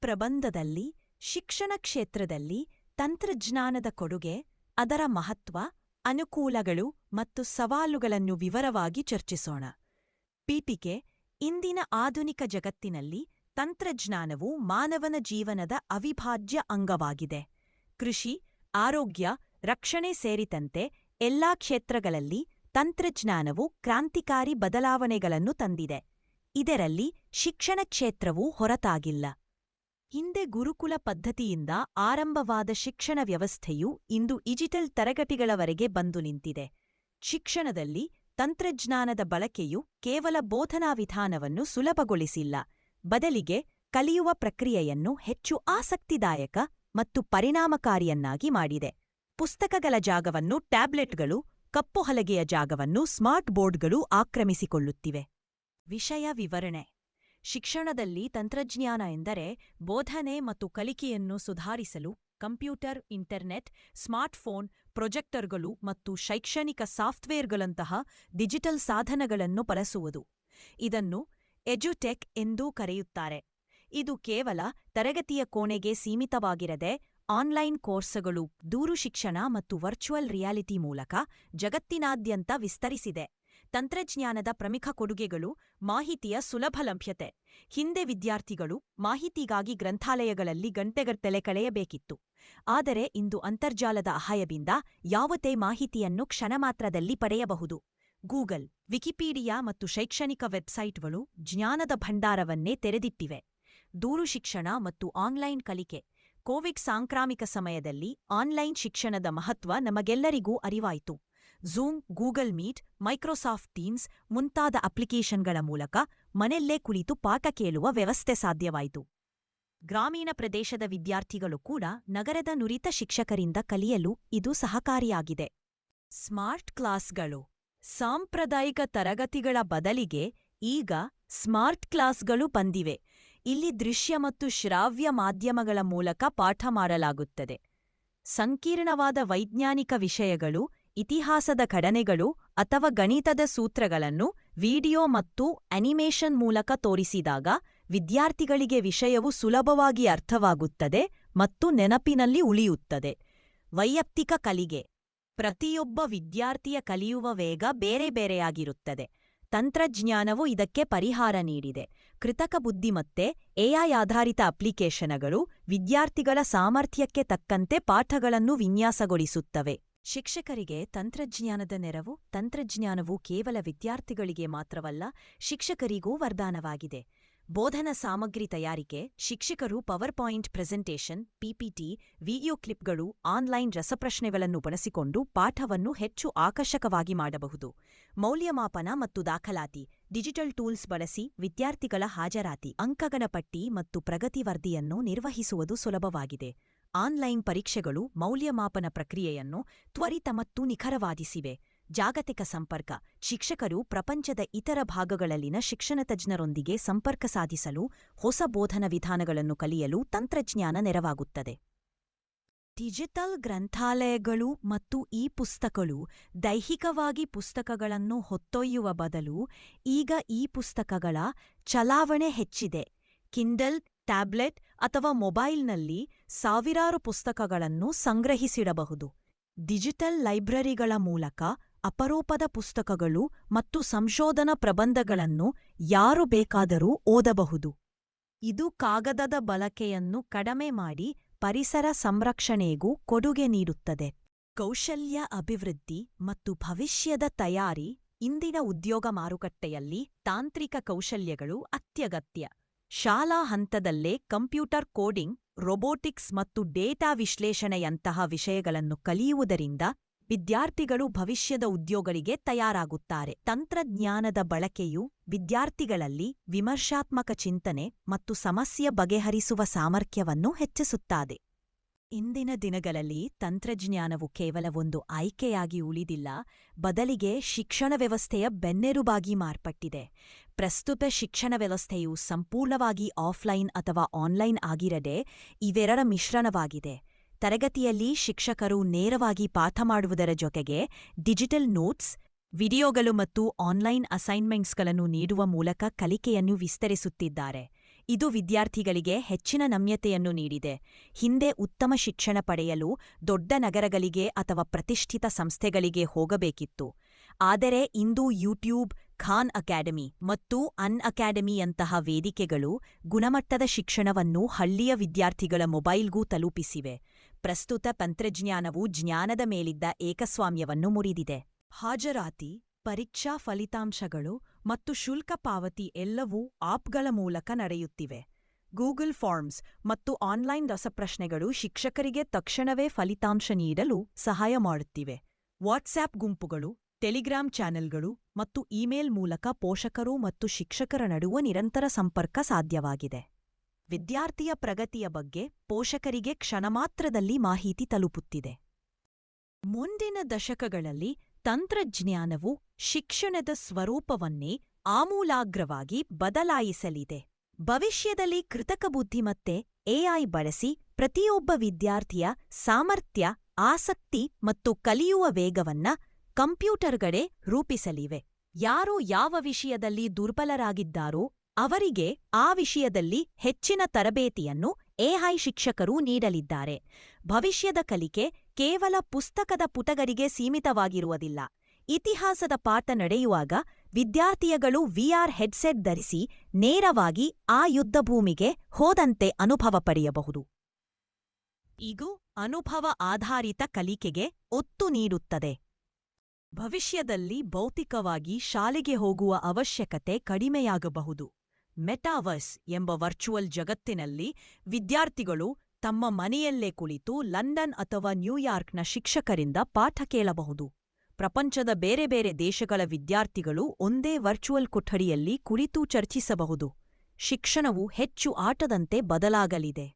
ಪ್ರಬಂಧದಲ್ಲಿ ಶಿಕ್ಷಣ ಕ್ಷೇತ್ರದಲ್ಲಿ ತಂತ್ರಜ್ಞಾನದ ಕೊಡುಗೆ, ಅದರ ಮಹತ್ವ, ಅನುಕೂಲಗಳು ಮತ್ತು ಸವಾಲುಗಳನ್ನು ವಿವರವಾಗಿ ಚರ್ಚಿಸೋಣ. ಪೀಠಿಕೆ: ಇಂದಿನ ಆಧುನಿಕ ಜಗತ್ತಿನಲ್ಲಿ ತಂತ್ರಜ್ಞಾನವು ಮಾನವನ ಜೀವನದ ಅವಿಭಾಜ್ಯ ಅಂಗವಾಗಿದೆ. ಕೃಷಿ, ಆರೋಗ್ಯ, ರಕ್ಷಣೆ ಸೇರಿದಂತೆ ಎಲ್ಲಾ ಕ್ಷೇತ್ರಗಳಲ್ಲಿ ತಂತ್ರಜ್ಞಾನವು ಕ್ರಾಂತಿಕಾರಿ ಬದಲಾವಣೆಗಳನ್ನು ತಂದಿದೆ. ಇದರಲ್ಲಿ ಶಿಕ್ಷಣ ಕ್ಷೇತ್ರವೂ ಹೊರತಾಗಿಲ್ಲ. ಹಿಂದೆ ಗುರುಕುಲ ಪದ್ಧತಿಯಿಂದ ಆರಂಭವಾದ ಶಿಕ್ಷಣ ವ್ಯವಸ್ಥೆಯು ಇಂದು ಡಿಜಿಟಲ್ ತರಗತಿಗಳವರೆಗೆ ಬಂದು ನಿಂತಿದೆ. ಶಿಕ್ಷಣದಲ್ಲಿ ತಂತ್ರಜ್ಞಾನದ ಬಳಕೆಯು ಕೇವಲ ಬೋಧನಾ ವಿಧಾನವನ್ನು ಸುಲಭಗೊಳಿಸಿಲ್ಲ, ಬದಲಿಗೆ ಕಲಿಯುವ ಪ್ರಕ್ರಿಯೆಯನ್ನು ಹೆಚ್ಚು ಆಸಕ್ತಿದಾಯಕ ಮತ್ತು ಪರಿಣಾಮಕಾರಿಯನ್ನಾಗಿ ಮಾಡಿದೆ. ಪುಸ್ತಕಗಳ ಜಾಗವನ್ನು ಟ್ಯಾಬ್ಲೆಟ್ಗಳು, ಕಪ್ಪು ಹಲಗೆಯ ಜಾಗವನ್ನು ಸ್ಮಾರ್ಟ್ ಬೋರ್ಡ್ಗಳು ಆಕ್ರಮಿಸಿಕೊಳ್ಳುತ್ತಿವೆ. ವಿಷಯ ವಿವರಣೆ: ಶಿಕ್ಷಣದಲ್ಲಿ ತಂತ್ರಜ್ಞಾನ ಎಂದರೆ ಬೋಧನೆ ಮತ್ತು ಕಲಿಕೆಯನ್ನು ಸುಧಾರಿಸಲು ಕಂಪ್ಯೂಟರ್, ಇಂಟರ್ನೆಟ್, ಸ್ಮಾರ್ಟ್ಫೋನ್, ಪ್ರೊಜೆಕ್ಟರ್ಗಳು ಮತ್ತು ಶೈಕ್ಷಣಿಕ ಸಾಫ್ಟ್ವೇರ್ಗಳಂತಹ ಡಿಜಿಟಲ್ ಸಾಧನಗಳನ್ನು ಬಳಸುವುದು. ಇದನ್ನು ಎಜುಟೆಕ್ ಎಂದೂ ಕರೆಯುತ್ತಾರೆ. ಇದು ಕೇವಲ ತರಗತಿಯ ಕೋಣೆಗೆ ಸೀಮಿತವಾಗಿರದೆ ಆನ್ಲೈನ್ ಕೋರ್ಸ್ಗಳು, ದೂರಶಿಕ್ಷಣ ಮತ್ತು ವರ್ಚುವಲ್ ರಿಯಾಲಿಟಿ ಮೂಲಕ ಜಗತ್ತಿನಾದ್ಯಂತ ವಿಸ್ತರಿಸಿದೆ. ತಂತ್ರಜ್ಞಾನದ ಪ್ರಮುಖ ಕೊಡುಗೆಗಳು: ಮಾಹಿತಿಯ ಸುಲಭ ಲಭ್ಯತೆ. ಹಿಂದೆ ವಿದ್ಯಾರ್ಥಿಗಳು ಮಾಹಿತಿಗಾಗಿ ಗ್ರಂಥಾಲಯಗಳಲ್ಲಿ ಗಂಟೆಗಟ್ಟಲೆ ಕಳೆಯಬೇಕಿತ್ತು. ಆದರೆ ಇಂದು ಅಂತರ್ಜಾಲದ ಸಹಾಯದಿಂದ ಯಾವುದೇ ಮಾಹಿತಿಯನ್ನು ಕ್ಷಣಮಾತ್ರದಲ್ಲಿ ಪಡೆಯಬಹುದು. ಗೂಗಲ್, ವಿಕಿಪೀಡಿಯಾ ಮತ್ತು ಶೈಕ್ಷಣಿಕ ವೆಬ್ಸೈಟ್ಗಳು ಜ್ಞಾನದ ಭಂಡಾರವನ್ನೇ ತೆರೆದಿಟ್ಟಿವೆ. ದೂರಶಿಕ್ಷಣ ಮತ್ತು ಆನ್ಲೈನ್ ಕಲಿಕೆ. ಕೋವಿಡ್ ಸಾಂಕ್ರಾಮಿಕ ಸಮಯದಲ್ಲಿ ಆನ್ಲೈನ್ ಶಿಕ್ಷಣದ ಮಹತ್ವ ನಮಗೆಲ್ಲರಿಗೂ ಅರಿವಾಯಿತು. Zoom, Google Meet, Microsoft Teams ಮುಂತಾದ ಅಪ್ಲಿಕೇಶನ್ಗಳ ಮೂಲಕ ಮನೆಯಲ್ಲೇ ಕುಳಿತು ಪಾಠ ಕೇಳುವ ವ್ಯವಸ್ಥೆ ಸಾಧ್ಯವಾಯಿತು. ಗ್ರಾಮೀಣ ಪ್ರದೇಶದ ವಿದ್ಯಾರ್ಥಿಗಳು ಕೂಡ ನಗರದ ನುರಿತ ಶಿಕ್ಷಕರಿಂದ ಕಲಿಯಲು ಇದು ಸಹಕಾರಿಯಾಗಿದೆ. ಸ್ಮಾರ್ಟ್ ಕ್ಲಾಸ್ಗಳು. ಸಾಂಪ್ರದಾಯಿಕ ತರಗತಿಗಳ ಬದಲಿಗೆ ಈಗ ಸ್ಮಾರ್ಟ್ ಕ್ಲಾಸ್ಗಳು ಬಂದಿವೆ. ಇಲ್ಲಿ ದೃಶ್ಯ ಮತ್ತು ಶ್ರಾವ್ಯ ಮಾಧ್ಯಮಗಳ ಮೂಲಕ ಪಾಠ ಮಾಡಲಾಗುತ್ತದೆ. ಸಂಕೀರ್ಣವಾದ ವೈಜ್ಞಾನಿಕ ವಿಷಯಗಳು, ಇತಿಹಾಸದ ಘಟನೆಗಳು ಅಥವಾ ಗಣಿತದ ಸೂತ್ರಗಳನ್ನು ವಿಡಿಯೋ ಮತ್ತು ಅನಿಮೇಷನ್ ಮೂಲಕ ತೋರಿಸಿದಾಗ ವಿದ್ಯಾರ್ಥಿಗಳಿಗೆ ವಿಷಯವು ಸುಲಭವಾಗಿ ಅರ್ಥವಾಗುತ್ತದೆ ಮತ್ತು ನೆನಪಿನಲ್ಲಿ ಉಳಿಯುತ್ತದೆ. ವೈಯಕ್ತಿಕ ಕಲಿಕೆ. ಪ್ರತಿಯೊಬ್ಬ ವಿದ್ಯಾರ್ಥಿಯ ಕಲಿಯುವ ವೇಗ ಬೇರೆ ಬೇರೆಯಾಗಿರುತ್ತದೆ. ತಂತ್ರಜ್ಞಾನವು ಇದಕ್ಕೆ ಪರಿಹಾರ ನೀಡಿದೆ. ಕೃತಕ ಬುದ್ಧಿಮತ್ತೆ, ಎಐ ಆಧಾರಿತ ಅಪ್ಲಿಕೇಶನ್ಗಳು ವಿದ್ಯಾರ್ಥಿಗಳ ಸಾಮರ್ಥ್ಯಕ್ಕೆ ತಕ್ಕಂತೆ ಪಾಠಗಳನ್ನು ವಿನ್ಯಾಸಗೊಳಿಸುತ್ತವೆ. ಶಿಕ್ಷಕರಿಗೆ ತಂತ್ರಜ್ಞಾನದ ನೆರವು. ತಂತ್ರಜ್ಞಾನವು ಕೇವಲ ವಿದ್ಯಾರ್ಥಿಗಳಿಗೆ ಮಾತ್ರವಲ್ಲ, ಶಿಕ್ಷಕರಿಗೂ ವರದಾನವಾಗಿದೆ. ಬೋಧನಾ ಸಾಮಗ್ರಿ ತಯಾರಿಕೆ. ಶಿಕ್ಷಕರು PowerPoint presentation, PPT, video ಕ್ಲಿಪ್ಗಳು, ಆನ್ಲೈನ್ ರಸಪ್ರಶ್ನೆಗಳನ್ನು ಬಳಸಿಕೊಂಡು ಪಾಠವನ್ನು ಹೆಚ್ಚು ಆಕರ್ಷಕವಾಗಿ ಮಾಡಬಹುದು. ಮೌಲ್ಯಮಾಪನ ಮತ್ತು ದಾಖಲಾತಿ. ಡಿಜಿಟಲ್ ಟೂಲ್ಸ್ ಬಳಸಿ ವಿದ್ಯಾರ್ಥಿಗಳ ಹಾಜರಾತಿ, ಅಂಕಗಳ ಪಟ್ಟಿ ಮತ್ತು ಪ್ರಗತಿ ವರದಿಯನ್ನು ನಿರ್ವಹಿಸುವುದು ಸುಲಭವಾಗಿದೆ. ಆನ್ಲೈನ್ ಪರೀಕ್ಷೆಗಳು ಮೌಲ್ಯಮಾಪನ ಪ್ರಕ್ರಿಯೆಯನ್ನು ತ್ವರಿತ ಮತ್ತು ನಿಖರವಾಗಿಸಿವೆ. ಜಾಗತಿಕ ಸಂಪರ್ಕ. ಶಿಕ್ಷಕರು ಪ್ರಪಂಚದ ಇತರ ಭಾಗಗಳಲ್ಲಿನ ಶಿಕ್ಷಣ ತಜ್ಞರೊಂದಿಗೆ ಸಂಪರ್ಕ ಸಾಧಿಸಲು, ಹೊಸ ಬೋಧನಾ ವಿಧಾನಗಳನ್ನು ಕಲಿಯಲು ತಂತ್ರಜ್ಞಾನ ನೆರವಾಗುತ್ತದೆ. ಡಿಜಿಟಲ್ ಗ್ರಂಥಾಲಯಗಳು ಮತ್ತು ಇ-ಪುಸ್ತಕಗಳು. ದೈಹಿಕವಾಗಿ ಪುಸ್ತಕಗಳನ್ನು ಹೊತ್ತೊಯ್ಯುವ ಬದಲು ಈಗ ಇ-ಪುಸ್ತಕಗಳ ಚಲಾವಣೆ ಹೆಚ್ಚಿದೆ. ಕಿಂಡಲ್, ಟ್ಯಾಬ್ಲೆಟ್ ಅಥವಾ ಮೊಬೈಲ್ನಲ್ಲಿ ಸಾವಿರಾರು ಪುಸ್ತಕಗಳನ್ನು ಸಂಗ್ರಹಿಸಿಡಬಹುದು. ಡಿಜಿಟಲ್ ಲೈಬ್ರರಿಗಳ ಮೂಲಕ ಅಪರೂಪದ ಪುಸ್ತಕಗಳು ಮತ್ತು ಸಂಶೋಧನಾ ಪ್ರಬಂಧಗಳನ್ನು ಯಾರು ಬೇಕಾದರೂ ಓದಬಹುದು. ಇದು ಕಾಗದದ ಬಳಕೆಯನ್ನು ಕಡಿಮೆ ಮಾಡಿ ಪರಿಸರ ಸಂರಕ್ಷಣೆಗೂ ಕೊಡುಗೆ ನೀಡುತ್ತದೆ. ಕೌಶಲ್ಯ ಅಭಿವೃದ್ಧಿ ಮತ್ತು ಭವಿಷ್ಯದ ತಯಾರಿ. ಇಂದಿನ ಉದ್ಯೋಗ ಮಾರುಕಟ್ಟೆಯಲ್ಲಿ ತಾಂತ್ರಿಕ ಕೌಶಲ್ಯಗಳು ಅತ್ಯಗತ್ಯ. ಶಾಲಾ ಹಂತದಲ್ಲೇ ಕಂಪ್ಯೂಟರ್ ಕೋಡಿಂಗ್, ರೊಬೋಟಿಕ್ಸ್ ಮತ್ತು ಡೇಟಾ ವಿಶ್ಲೇಷಣೆಯಂತಹ ವಿಷಯಗಳನ್ನು ಕಲಿಯುವುದರಿಂದ ವಿದ್ಯಾರ್ಥಿಗಳು ಭವಿಷ್ಯದ ಉದ್ಯೋಗಗಳಿಗೆ ತಯಾರಾಗುತ್ತಾರೆ. ತಂತ್ರಜ್ಞಾನದ ಬಳಕೆಯು ವಿದ್ಯಾರ್ಥಿಗಳಲ್ಲಿ ವಿಮರ್ಶಾತ್ಮಕ ಚಿಂತನೆ ಮತ್ತು ಸಮಸ್ಯೆ ಬಗೆಹರಿಸುವ ಸಾಮರ್ಥ್ಯವನ್ನು ಹೆಚ್ಚಿಸುತ್ತದೆ. ಇಂದಿನ ದಿನಗಳಲ್ಲಿ ತಂತ್ರಜ್ಞಾನವು ಕೇವಲ ಒಂದು ಆಯ್ಕೆಯಾಗಿ ಉಳಿದಿಲ್ಲ, ಬದಲಿಗೆ ಶಿಕ್ಷಣ ವ್ಯವಸ್ಥೆಯ ಬೆನ್ನೆಲುಬಾಗಿ ಮಾರ್ಪಟ್ಟಿದೆ. ಪ್ರಸ್ತುತ ಶಿಕ್ಷಣ ವ್ಯವಸ್ಥೆಯು ಸಂಪೂರ್ಣವಾಗಿ ಆಫ್ಲೈನ್ ಅಥವಾ ಆನ್ಲೈನ್ ಆಗಿರದೆ ಇವೆರಡರ ಮಿಶ್ರಣವಾಗಿದೆ. ತರಗತಿಯಲ್ಲಿ ಶಿಕ್ಷಕರು ನೇರವಾಗಿ ಪಾಠ ಮಾಡುವುದರ ಜೊತೆಗೆ ಡಿಜಿಟಲ್ ನೋಟ್ಸ್, ವಿಡಿಯೋಗಳು ಮತ್ತು ಆನ್ಲೈನ್ ಅಸೈನ್ಮೆಂಟ್ಸ್ಗಳನ್ನು ನೀಡುವ ಮೂಲಕ ಕಲಿಕೆಯನ್ನು ವಿಸ್ತರಿಸುತ್ತಿದ್ದಾರೆ. ಇದು ವಿದ್ಯಾರ್ಥಿಗಳಿಗೆ ಹೆಚ್ಚಿನ ನಮ್ಯತೆಯನ್ನು ನೀಡಿದೆ. ಹಿಂದೆ ಉತ್ತಮ ಶಿಕ್ಷಣ ಪಡೆಯಲು ದೊಡ್ಡ ನಗರಗಳಿಗೆ ಅಥವಾ ಪ್ರತಿಷ್ಠಿತ ಸಂಸ್ಥೆಗಳಿಗೆ ಹೋಗಬೇಕಿತ್ತು. ಆದರೆ ಇಂದು ಯೂಟ್ಯೂಬ್, ಖಾನ್ ಅಕಾಡೆಮಿ ಮತ್ತು ಅನ್ ಅಕಾಡೆಮಿಯಂತಹ ವೇದಿಕೆಗಳು ಗುಣಮಟ್ಟದ ಶಿಕ್ಷಣವನ್ನು ಹಳ್ಳಿಯ ವಿದ್ಯಾರ್ಥಿಗಳ ಮೊಬೈಲ್ಗೂ ತಲುಪಿಸಿವೆ. ಪ್ರಸ್ತುತ ತಂತ್ರಜ್ಞಾನವು ಜ್ಞಾನದ ಮೇಲಿದ್ದ ಏಕಸ್ವಾಮ್ಯವನ್ನು ಮುರಿದಿದೆ. ಹಾಜರಾತಿ, ಪರೀಕ್ಷಾ ಫಲಿತಾಂಶಗಳು ಮತ್ತು ಶುಲ್ಕ ಪಾವತಿ ಎಲ್ಲವೂ ಆಪ್ಗಳ ಮೂಲಕ ನಡೆಯುತ್ತಿವೆ. ಗೂಗಲ್ ಫಾರ್ಮ್ಸ್ ಮತ್ತು ಆನ್ಲೈನ್ ರಸಪ್ರಶ್ನೆಗಳು ಶಿಕ್ಷಕರಿಗೆ ತಕ್ಷಣವೇ ಫಲಿತಾಂಶ ನೀಡಲು ಸಹಾಯ ಮಾಡುತ್ತಿವೆ. ವಾಟ್ಸ್ಆಪ್ ಗುಂಪುಗಳು, ಟೆಲಿಗ್ರಾಂ ಚಾನೆಲ್ಗಳು ಮತ್ತು ಇಮೇಲ್ ಮೂಲಕ ಪೋಷಕರು ಮತ್ತು ಶಿಕ್ಷಕರ ನಡುವೆ ನಿರಂತರ ಸಂಪರ್ಕ ಸಾಧ್ಯವಾಗಿದೆ. ವಿದ್ಯಾರ್ಥಿಯ ಪ್ರಗತಿಯ ಬಗ್ಗೆ ಪೋಷಕರಿಗೆ ಕ್ಷಣಮಾತ್ರದಲ್ಲಿ ಮಾಹಿತಿ ತಲುಪುತ್ತಿದೆ. ಮುಂದಿನ ದಶಕಗಳಲ್ಲಿ ತಂತ್ರಜ್ಞಾನವು ಶಿಕ್ಷಣದ ಸ್ವರೂಪವನ್ನೇ ಆಮೂಲಾಗ್ರವಾಗಿ ಬದಲಾಯಿಸಲಿದೆ. ಭವಿಷ್ಯದಲ್ಲಿ ಕೃತಕ ಬುದ್ಧಿಮತ್ತೆ ಎಐ ಬಳಸಿ ಪ್ರತಿಯೊಬ್ಬ ವಿದ್ಯಾರ್ಥಿಯ ಸಾಮರ್ಥ್ಯ, ಆಸಕ್ತಿ ಮತ್ತು ಕಲಿಯುವ ವೇಗವನ್ನ ಕಂಪ್ಯೂಟರ್ಗಳೇ ರೂಪಿಸಲಿವೆ. ಯಾರು ಯಾವ ವಿಷಯದಲ್ಲಿ ದುರ್ಬಲರಾಗಿದ್ದಾರೋ ಅವರಿಗೆ ಆ ವಿಷಯದಲ್ಲಿ ಹೆಚ್ಚಿನ ತರಬೇತಿಯನ್ನು ಎಐ ಶಿಕ್ಷಕರು ನೀಡಲಿದ್ದಾರೆ. ಭವಿಷ್ಯದ ಕಲಿಕೆ ಕೇವಲ ಪುಸ್ತಕದ ಪುಟಗಳಿಗೆ ಸೀಮಿತವಾಗಿರುವುದಿಲ್ಲ. ಇತಿಹಾಸದ ಪಾಠ ನಡೆಯುವಾಗ ವಿದ್ಯಾರ್ಥಿಗಳು ವಿಆರ್ ಹೆಡ್ಸೆಟ್ ಧರಿಸಿ ನೇರವಾಗಿ ಆ ಯುದ್ಧಭೂಮಿಗೆ ಹೋದಂತೆ ಅನುಭವ ಪಡೆಯಬಹುದು. ಇದು ಅನುಭವ ಆಧಾರಿತ ಕಲಿಕೆಗೆ ಒತ್ತು ನೀಡುತ್ತದೆ. ಭವಿಷ್ಯದಲ್ಲಿ ಭೌತಿಕವಾಗಿ ಶಾಲೆಗೆ ಹೋಗುವ ಅವಶ್ಯಕತೆ ಕಡಿಮೆಯಾಗಬಹುದು. ಮೆಟಾವರ್ಸ್ ಎಂಬ ವರ್ಚುವಲ್ ಜಗತ್ತಿನಲ್ಲಿ ವಿದ್ಯಾರ್ಥಿಗಳು ತಮ್ಮ ಮನೆಯಲ್ಲೇ ಕುಳಿತು ಲಂಡನ್ ಅಥವಾ ನ್ಯೂಯಾರ್ಕ್ನ ಶಿಕ್ಷಕರಿಂದ ಪಾಠ ಕೇಳಬಹುದು. ಪ್ರಪಂಚದ ಬೇರೆ ಬೇರೆ ದೇಶಗಳ ವಿದ್ಯಾರ್ಥಿಗಳು ಒಂದೇ ವರ್ಚುವಲ್ ಕೊಠಡಿಯಲ್ಲಿ ಕುಳಿತು ಚರ್ಚಿಸಬಹುದು. ಶಿಕ್ಷಣವು ಹೆಚ್ಚು ಆಟದಂತೆ ಬದಲಾಗಲಿದೆ.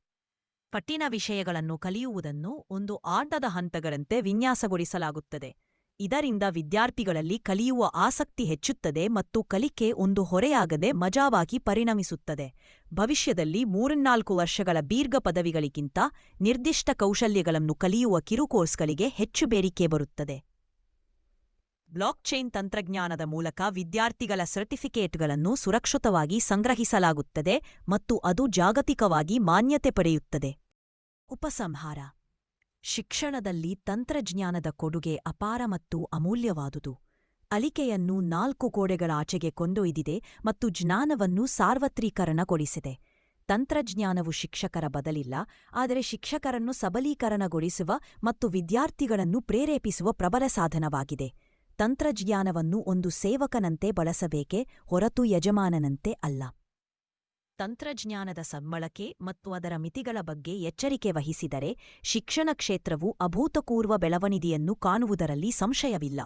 ಕಠಿಣ ವಿಷಯಗಳನ್ನು ಕಲಿಯುವುದನ್ನು ಒಂದು ಆಟದ ಹಂತಗಳಂತೆ ವಿನ್ಯಾಸಗೊಳಿಸಲಾಗುತ್ತದೆ. ಇದರಿಂದ ವಿದ್ಯಾರ್ಥಿಗಳಲ್ಲಿ ಕಲಿಯುವ ಆಸಕ್ತಿ ಹೆಚ್ಚುತ್ತದೆ ಮತ್ತು ಕಲಿಕೆ ಒಂದು ಹೊರೆಯಾಗದೆ ಮಜಾವಾಗಿ ಪರಿಣಮಿಸುತ್ತದೆ. ಭವಿಷ್ಯದಲ್ಲಿ 3-4 ವರ್ಷಗಳ ದೀರ್ಘ ಪದವಿಗಳಿಗಿಂತ ನಿರ್ದಿಷ್ಟ ಕೌಶಲ್ಯಗಳನ್ನು ಕಲಿಯುವ ಕಿರುಕೋರ್ಸ್ಗಳಿಗೆ ಹೆಚ್ಚು ಬೇಡಿಕೆ ಬರುತ್ತದೆ. ಬ್ಲಾಕ್ಚೈನ್ ತಂತ್ರಜ್ಞಾನದ ಮೂಲಕ ವಿದ್ಯಾರ್ಥಿಗಳ ಸರ್ಟಿಫಿಕೇಟ್ಗಳನ್ನು ಸುರಕ್ಷಿತವಾಗಿ ಸಂಗ್ರಹಿಸಲಾಗುತ್ತದೆ ಮತ್ತು ಅದು ಜಾಗತಿಕವಾಗಿ ಮಾನ್ಯತೆ ಪಡೆಯುತ್ತದೆ. ಉಪಸಂಹಾರ: ಶಿಕ್ಷಣದಲ್ಲಿ ತಂತ್ರಜ್ಞಾನದ ಕೊಡುಗೆ ಅಪಾರ ಮತ್ತು ಅಮೂಲ್ಯವಾದುದು. ಕಲಿಕೆಯನ್ನು 4 ಗೋಡೆಗಳ ಆಚೆಗೆ ಕೊಂಡೊಯ್ದಿದೆ ಮತ್ತು ಜ್ಞಾನವನ್ನು ಸಾರ್ವತ್ರೀಕರಣಗೊಳಿಸಿದೆ. ತಂತ್ರಜ್ಞಾನವು ಶಿಕ್ಷಕರ ಬದಲಿಲ್ಲ, ಆದರೆ ಶಿಕ್ಷಕರನ್ನು ಸಬಲೀಕರಣಗೊಳಿಸುವ ಮತ್ತು ವಿದ್ಯಾರ್ಥಿಗಳನ್ನು ಪ್ರೇರೇಪಿಸುವ ಪ್ರಬಲ ಸಾಧನವಾಗಿದೆ. ತಂತ್ರಜ್ಞಾನವನ್ನು ಒಂದು ಸೇವಕನಂತೆ ಬಳಸಬೇಕೇ ಹೊರತು ಯಜಮಾನನಂತೆ ಅಲ್ಲ. ತಂತ್ರಜ್ಞಾನದ ಸದ್ಬಳಕೆ ಮತ್ತು ಅದರ ಮಿತಿಗಳ ಬಗ್ಗೆ ಎಚ್ಚರಿಕೆ ವಹಿಸಿದರೆ ಶಿಕ್ಷಣ ಕ್ಷೇತ್ರವು ಅಭೂತಪೂರ್ವ ಬೆಳವಣಿಗೆಯನ್ನು ಕಾಣುವುದರಲ್ಲಿ ಸಂಶಯವಿಲ್ಲ.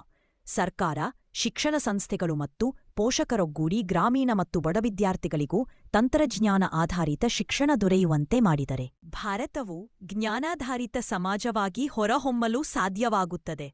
ಸರ್ಕಾರ, ಶಿಕ್ಷಣ ಸಂಸ್ಥೆಗಳು ಮತ್ತು ಪೋಷಕರೊಗ್ಗೂಡಿ ಗ್ರಾಮೀಣ ಮತ್ತು ಬಡ ವಿದ್ಯಾರ್ಥಿಗಳಿಗೂ ತಂತ್ರಜ್ಞಾನ ಆಧಾರಿತ ಶಿಕ್ಷಣ ದೊರೆಯುವಂತೆ ಮಾಡಿದರೆ ಭಾರತವು ಜ್ಞಾನಾಧಾರಿತ ಸಮಾಜವಾಗಿ ಹೊರಹೊಮ್ಮಲು ಸಾಧ್ಯವಾಗುತ್ತದೆ.